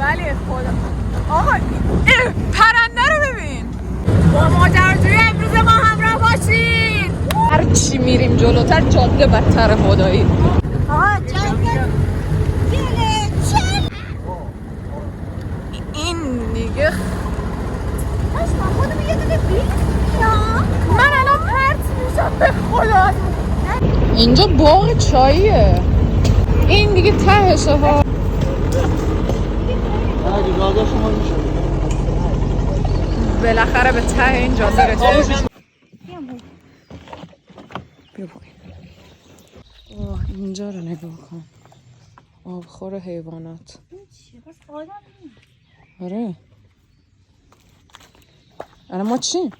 ولی خدا آقا پرنده رو ببین. با ماجراجوی امروز ما همراه باشین. هر چی میریم جلوتر جاده بدتر خدایی. آقا جاده گله چل این دیگه ما خودمون یه دونه من الان پرت میشم به خدا. اینجا باغ چاییه. این دیگه تهشه ها. بالاخره به ته این جاده رسیدیم. بیا اوه اینجا رو نگاه کن. آبخور حیوانات. آره. الان ما چی؟